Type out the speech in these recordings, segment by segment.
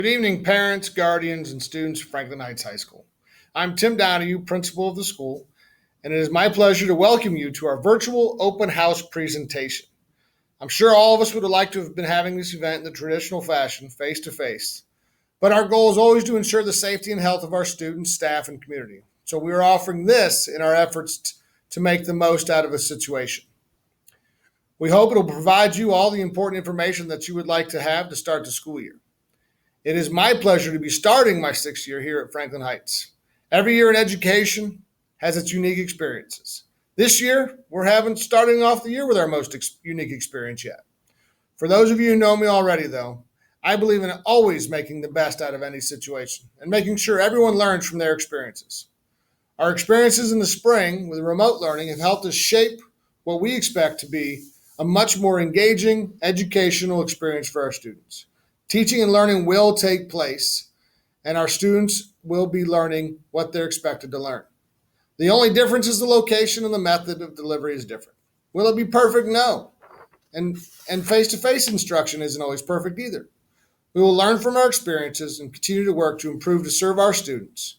Good evening, parents, guardians, and students of Franklin Heights High School. I'm Tim Donahue, principal of the school, and it is my pleasure to welcome you to our virtual open house presentation. I'm sure all of us would have liked to have been having this event in the traditional fashion, face to face, but our goal is always to ensure the safety and health of our students, staff, and community. So we are offering this in our efforts to make the most out of a situation. We hope it will provide you all the important information that you would like to have to start the school year. It is my pleasure to be starting my sixth year here at Franklin Heights. Every year in education has its unique experiences. This year, we're starting off the year with our most unique experience yet. For those of you who know me already, though, I believe in always making the best out of any situation and making sure everyone learns from their experiences. Our experiences in the spring with remote learning have helped us shape what we expect to be a much more engaging educational experience for our students. Teaching and learning will take place, and our students will be learning what they're expected to learn. The only difference is the location and the method of delivery is different. Will it be perfect? No. And face-to-face instruction isn't always perfect either. We will learn from our experiences and continue to work to improve to serve our students.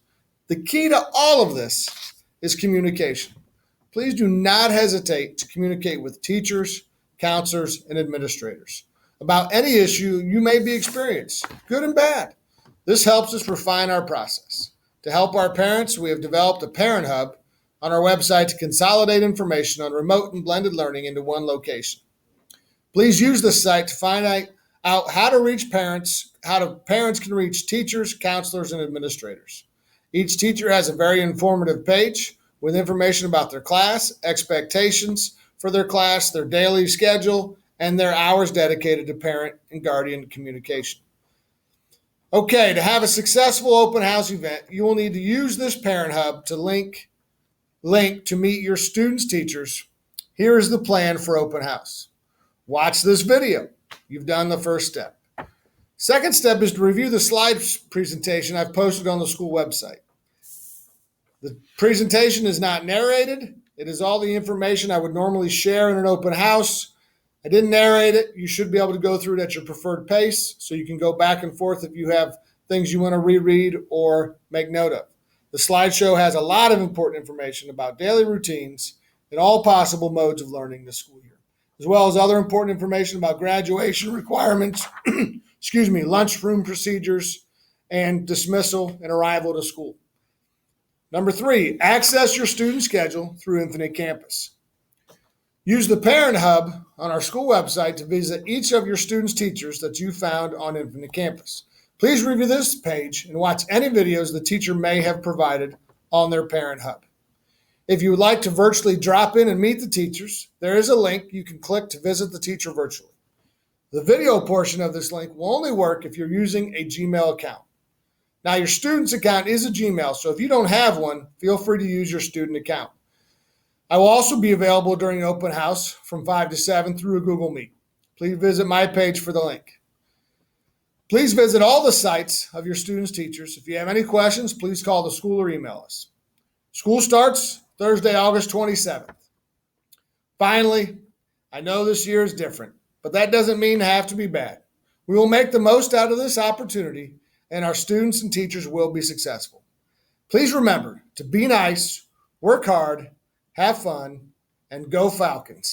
The key to all of this is communication. Please do not hesitate to communicate with teachers, counselors, and administrators about any issue you may be experiencing, good and bad. This helps us refine our process. To help our parents, we have developed a parent hub on our website to consolidate information on remote and blended learning into one location. Please use this site to find out how to reach parents, parents can reach teachers, counselors, and administrators. Each teacher has a very informative page with information about their class, expectations for their class, their daily schedule, and their hours dedicated to parent and guardian communication. Okay, to have a successful open house event, you will need to use this parent hub to link to meet your students' teachers. Here is the plan for open house. Watch this video. You've done the first step. Second step is to review the slide presentation I've posted on the school website. The presentation is not narrated. It is all the information I would normally share in an open house. I didn't narrate it. You should be able to go through it at your preferred pace so you can go back and forth if you have things you want to reread or make note of. The slideshow has a lot of important information about daily routines and all possible modes of learning this school year, as well as other important information about graduation requirements, lunchroom procedures, and dismissal and arrival to school. Number 3, access your student schedule through Infinite Campus. Use the Parent Hub on our school website to visit each of your students' teachers that you found on Infinite Campus. Please review this page and watch any videos the teacher may have provided on their Parent Hub. If you would like to virtually drop in and meet the teachers, there is a link you can click to visit the teacher virtually. The video portion of this link will only work if you're using a Gmail account. Now, your student's account is a Gmail, so if you don't have one, feel free to use your student account. I will also be available during open house from 5 to 7 through a Google Meet. Please visit my page for the link. Please visit all the sites of your students' teachers. If you have any questions, please call the school or email us. School starts Thursday, August 27th. Finally, I know this year is different, but that doesn't mean to have to be bad. We will make the most out of this opportunity, and our students and teachers will be successful. Please remember to be nice, work hard, have fun, and go Falcons.